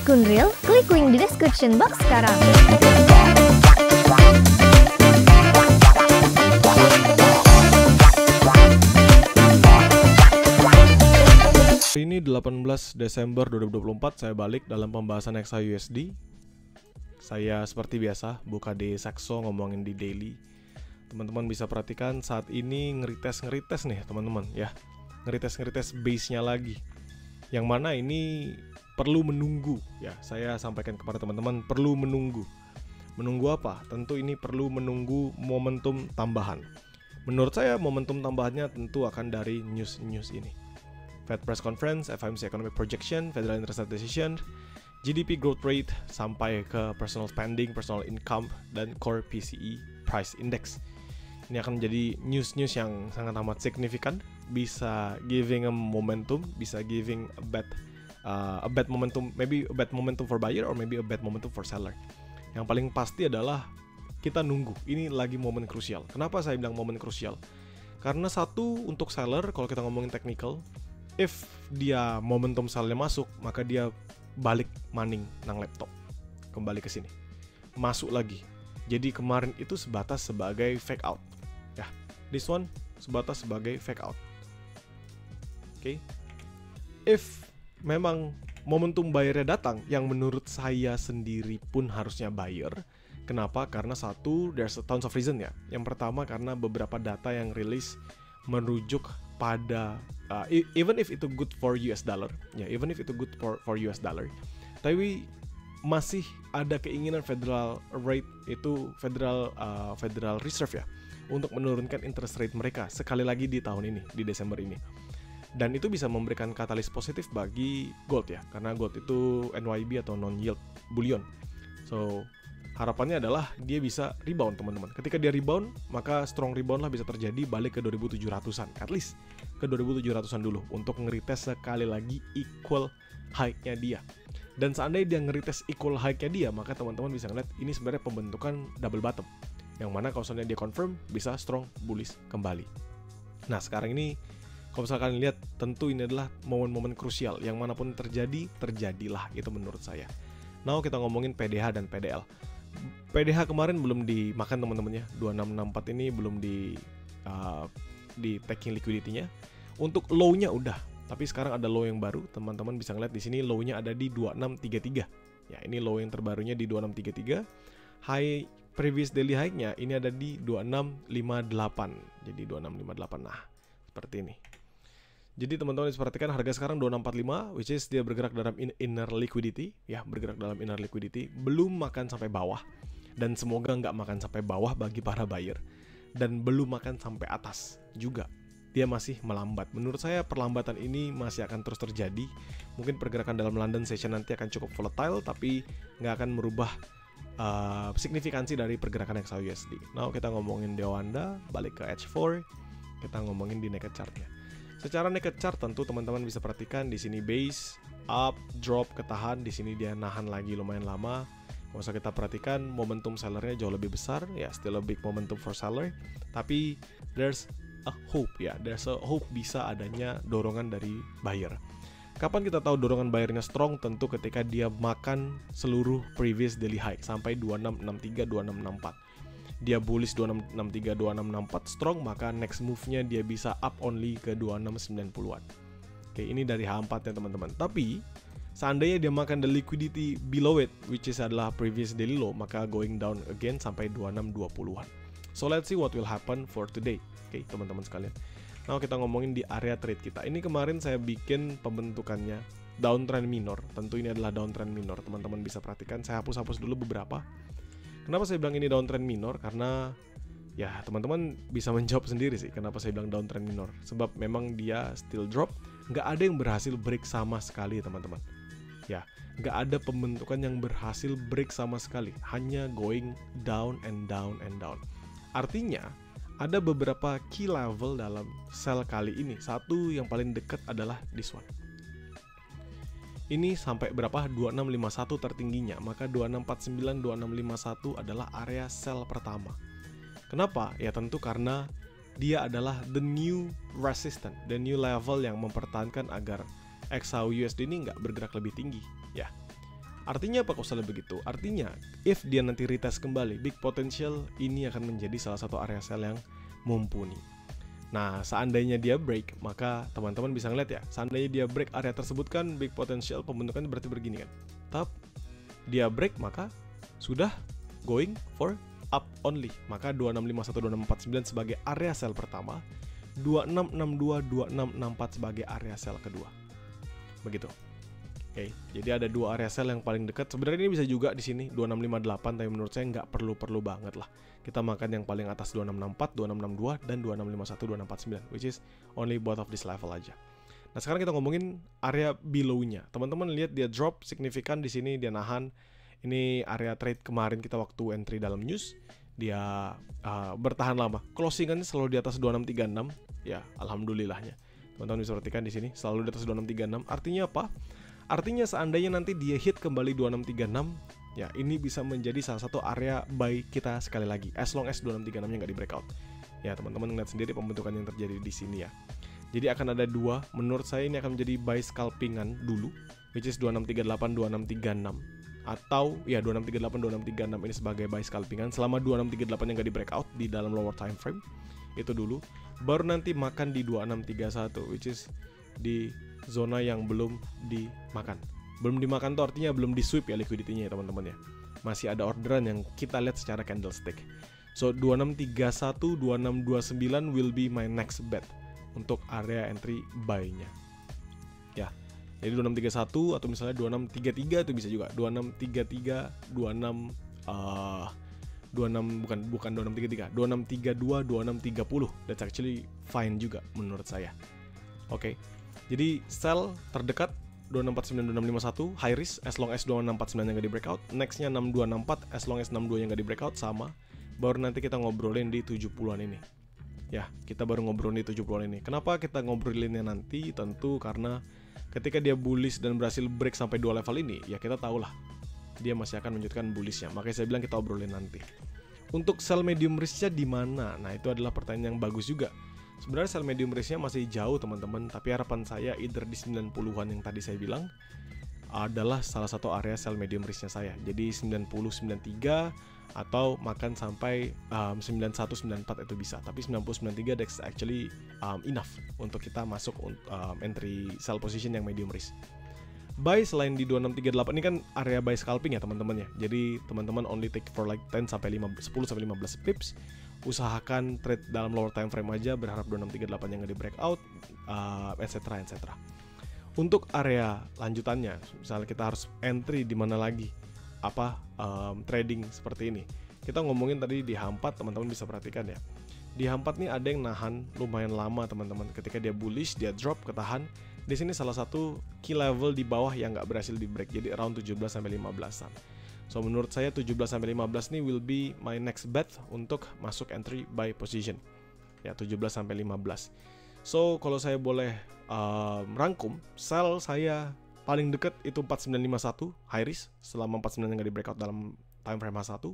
akun real? Klik link di description box sekarang. Ini 18 Desember 2024, saya balik dalam pembahasan XAUSD. Saya seperti biasa buka di Saxo, ngomongin di daily. Teman-teman bisa perhatikan saat ini ngerites nih teman-teman ya. Ngerites base-nya lagi. Yang mana ini perlu menunggu ya. Saya sampaikan kepada teman-teman perlu menunggu. Menunggu apa? Tentu ini perlu menunggu momentum tambahan. Menurut saya momentum tambahannya tentu akan dari news ini. Fed Press Conference, FOMC Economic Projection, Federal Interest Rate Decision, GDP Growth Rate, sampai ke Personal Spending, Personal Income, dan Core PCE Price Index. Ini akan menjadi news yang sangat amat signifikan, bisa giving a momentum, bisa giving a bad momentum, maybe a bad momentum for buyer or maybe a bad momentum for seller. Yang paling pasti adalah kita nunggu. Ini lagi momen krusial. Kenapa saya bilang momen krusial? Karena satu, untuk seller, kalau kita ngomongin technical, if dia momentum sellnya masuk, maka dia balik maning nang laptop, kembali ke sini, masuk lagi. Jadi kemarin itu sebatas sebagai fake out, ya. This one sebatas sebagai fake out. Oke. If memang momentum buyernya datang, yang menurut saya sendiri pun harusnya buyer. Kenapa? Karena satu, there's a tons of reason ya. Yang pertama karena beberapa data yang rilis merujuk pada even if itu good for US dollar, ya, even if itu good for US dollar, tapi masih ada keinginan Federal Reserve ya untuk menurunkan interest rate mereka sekali lagi di tahun ini, di Desember ini. Dan itu bisa memberikan katalis positif bagi gold ya, karena gold itu NYB atau non yield bullion. So harapannya adalah dia bisa rebound teman-teman. Ketika dia rebound, maka strong rebound lah bisa terjadi, balik ke 2700-an. At least ke 2700-an dulu untuk ngerites sekali lagi equal high-nya dia. Dan seandainya dia ngerites equal high-nya dia, maka teman-teman bisa ngeliat ini sebenarnya pembentukan double bottom. Yang mana kalau seandainya dia confirm, bisa strong bullish kembali. Nah sekarang ini, kalau misalkan lihat, tentu ini adalah momen-momen krusial. Yang manapun terjadilah, itu menurut saya. Now kita ngomongin PDH dan PDL. PDH kemarin belum dimakan teman-teman ya, 2664 ini belum di taking liquidity-nya. Untuk low-nya udah, tapi sekarang ada low yang baru, teman-teman bisa ngeliat di sini low-nya ada di 2633. Ya, ini low yang terbarunya di 2633. High previous daily high-nya ini ada di 2658. Jadi 2658. Nah, seperti ini. Jadi teman-teman bisa perhatikan harga sekarang 2645, which is dia bergerak dalam inner liquidity, ya, bergerak dalam inner liquidity, belum makan sampai bawah, dan semoga nggak makan sampai bawah bagi para buyer, dan belum makan sampai atas juga. Dia masih melambat. Menurut saya perlambatan ini masih akan terus terjadi. Mungkin pergerakan dalam London session nanti akan cukup volatile, tapi nggak akan merubah signifikansi dari pergerakan XAUSD. Nah, kita ngomongin Dewanda, balik ke H4, kita ngomongin di naked chart-nya. Secara naked chart tentu teman-teman bisa perhatikan di sini base, up, drop, ketahan, di sini dia nahan lagi lumayan lama. Kalau usah kita perhatikan momentum sellernya jauh lebih besar, ya, still a big momentum for seller. Tapi there's a hope ya, there's a hope bisa adanya dorongan dari buyer. Kapan kita tahu dorongan buyernya strong? Tentu ketika dia makan seluruh previous daily high sampai 2663, 2664. Dia bullish 2663, 2664 strong, maka next move-nya dia bisa up only ke 2690-an. Oke, ini dari H4 ya teman-teman. Tapi seandainya dia makan the liquidity below it, which is adalah previous daily low, maka going down again sampai 2620-an. So let's see what will happen for today. Oke, teman-teman sekalian. Nah, kita ngomongin di area trade kita. Ini kemarin saya bikin pembentukannya downtrend minor. Tentu ini adalah downtrend minor. Teman-teman bisa perhatikan. Saya hapus dulu beberapa. Kenapa saya bilang ini downtrend minor? Karena ya teman-teman bisa menjawab sendiri sih kenapa saya bilang downtrend minor. Sebab memang dia still drop, nggak ada yang berhasil break sama sekali teman-teman. Ya, nggak ada pembentukan yang berhasil break sama sekali, hanya going down and down and down. Artinya ada beberapa key level dalam sell kali ini. Satu yang paling dekat adalah this one. Ini sampai berapa? 2651 tertingginya, maka 2649, 2651 adalah area sell pertama. Kenapa? Ya tentu karena dia adalah the new resistance, the new level yang mempertahankan agar XAUUSD ini nggak bergerak lebih tinggi. Ya, Artinya apa kalau begitu? Artinya if dia nanti retest kembali, big potential ini akan menjadi salah satu area sell yang mumpuni. Nah, seandainya dia break, maka teman-teman bisa ngeliat ya, seandainya dia break area tersebut kan big potential pembentukan berarti begini kan. Tetap dia break maka sudah going for up only. Maka 2651 2649 sebagai area sell pertama, 2662 2664 sebagai area sell kedua. Begitu. Oke, jadi ada dua area sell yang paling dekat. Sebenarnya ini bisa juga di sini 2658, tapi menurut saya nggak perlu banget lah. Kita makan yang paling atas 2664, 2662 dan 2651 2649, which is only both of this level aja. Nah, sekarang kita ngomongin area below-nya. Teman-teman lihat dia drop signifikan di sini, dia nahan. Ini area trade kemarin kita waktu entry dalam news. Dia bertahan lama. Closingannya selalu di atas 2636. Ya, alhamdulillahnya. Teman-teman bisa perhatikan di sini selalu di atas 2636. Artinya apa? Artinya seandainya nanti dia hit kembali 2636, ya ini bisa menjadi salah satu area buy kita sekali lagi. As long as 2636-nya nggak di breakout. Ya, teman-teman lihat sendiri pembentukan yang terjadi di sini ya. Jadi akan ada dua, menurut saya ini akan menjadi buy scalpingan dulu, which is 2638, 2636. Atau ya 2638, 2636 ini sebagai buy scalpingan selama 2638 yang nggak di breakout di dalam lower time frame. Itu dulu. Baru nanti makan di 2631, which is di zona yang belum dimakan. Belum dimakan tuh artinya belum di sweep ya liquidity-nya ya teman-teman ya. Masih ada orderan yang kita lihat secara candlestick. So 2631, 2629 will be my next bet untuk area entry buy-nya. Ya. Jadi 2631 atau misalnya 2633 itu bisa juga. 2633, bukan 2633, 2632, 2630. That's actually fine juga menurut saya. Oke. Jadi sell terdekat 2649 2651 high risk as long as 2649 yang gak di breakout. Nextnya 6264 as long as 62 yang gak di breakout sama. Baru nanti kita ngobrolin di 70-an ini. Ya, kita baru ngobrolin di 70-an ini. Kenapa kita ngobrolinnya nanti? Tentu karena ketika dia bullish dan berhasil break sampai dua level ini, ya kita tahulah dia masih akan menunjukkan bullishnya. Makanya saya bilang kita obrolin nanti. Untuk sell medium risk-nya di mana? Nah, itu adalah pertanyaan yang bagus juga. Sebenarnya sell medium risk-nya masih jauh teman-teman, tapi harapan saya either di 90-an yang tadi saya bilang adalah salah satu area sell medium risk-nya saya. Jadi 90, 93 atau makan sampai 91, 94 itu bisa. Tapi 90, 93 that's actually enough untuk kita masuk entry sell position yang medium risk. Buy selain di 2638 ini kan area buy scalping ya teman-teman ya. Jadi teman-teman only take for like 10 sampai 15 pips. Usahakan trade dalam lower time frame aja, berharap 2638 yang nggak di breakout, etc. Untuk area lanjutannya, misalnya kita harus entry di mana lagi, trading seperti ini. Kita ngomongin tadi di H4, teman-teman bisa perhatikan ya. Di H4 nih ada yang nahan lumayan lama teman-teman. Ketika dia bullish, dia drop, ketahan. Di sini salah satu key level di bawah yang nggak berhasil di break, jadi around 17 sampai 15-an. So menurut saya 17-15 nih will be my next bet untuk masuk entry buy position. Ya 17-15. So kalau saya boleh rangkum, sell saya paling dekat itu 4951 high risk selama 49 nggak di breakout dalam time frame H1.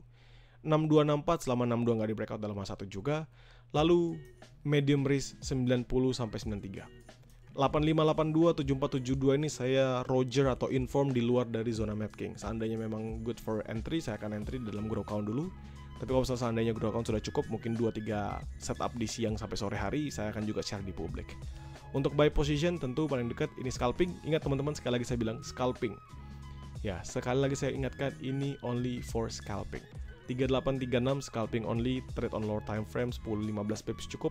6264 selama 62 nggak di breakout dalam H1 juga. Lalu medium risk 90 sampai 93. 8582, 7472 ini saya Roger atau inform di luar dari zona mapping. Seandainya memang good for entry, saya akan entry dalam grow count dulu. Tapi kalau seandainya grow count sudah cukup, mungkin 2-3 setup di siang sampai sore hari, saya akan juga share di publik. Untuk buy position tentu paling dekat ini scalping. Ingat teman-teman, sekali lagi saya bilang scalping. Ya, sekali lagi saya ingatkan ini only for scalping. 3836 scalping only, trade on lower time frame 10-15 pips cukup.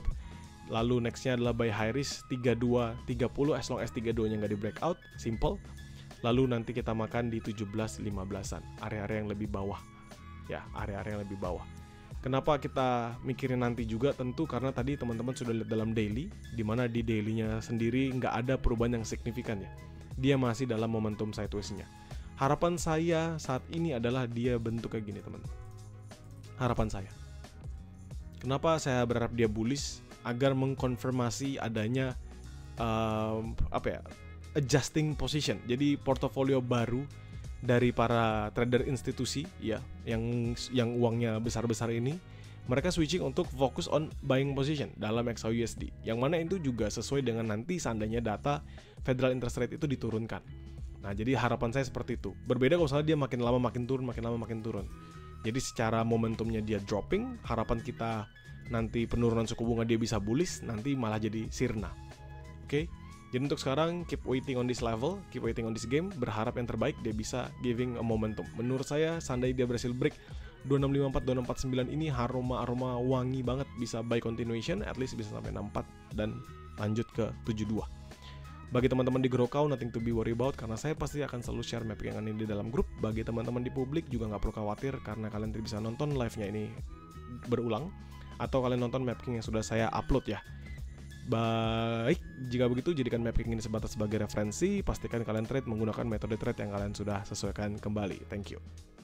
Lalu nextnya adalah buy high risk 32-30 as long as 32 nya nggak di breakout, simple. Lalu nanti kita makan di 17-15an, area-area yang lebih bawah. Ya, area-area yang lebih bawah. Kenapa kita mikirin nanti juga? Tentu karena tadi teman-teman sudah lihat dalam daily, di mana di daily-nya sendiri nggak ada perubahan yang signifikan ya. Dia masih dalam momentum sideways-nya. Harapan saya saat ini adalah dia bentuk kayak gini teman. Harapan saya. Kenapa saya berharap dia bullish? Agar mengkonfirmasi adanya adjusting position. Jadi portofolio baru dari para trader institusi ya yang uangnya besar-besar ini, mereka switching untuk fokus on buying position dalam XAUUSD. Yang mana itu juga sesuai dengan nanti seandainya data Federal Interest Rate itu diturunkan. Nah, jadi harapan saya seperti itu. Berbeda kalau misalnya dia makin lama makin turun, makin lama makin turun. Jadi secara momentumnya dia dropping, harapan kita nanti penurunan suku bunga dia bisa bullish, nanti malah jadi sirna. Oke? Jadi untuk sekarang keep waiting on this level, keep waiting on this game, berharap yang terbaik dia bisa giving a momentum. Menurut saya seandainya dia berhasil break 2654, 2649 ini aroma wangi banget, bisa buy continuation, at least bisa sampai 64 dan lanjut ke 72. Bagi teman-teman di Growcow, nothing to be worry about, karena saya pasti akan selalu share mapping ini di dalam grup. Bagi teman-teman di publik juga nggak perlu khawatir, karena kalian bisa nonton live-nya ini berulang, atau kalian nonton mapping yang sudah saya upload ya. Baik, jika begitu jadikan mapping ini sebatas sebagai referensi, pastikan kalian trade menggunakan metode trade yang kalian sudah sesuaikan kembali. Thank you.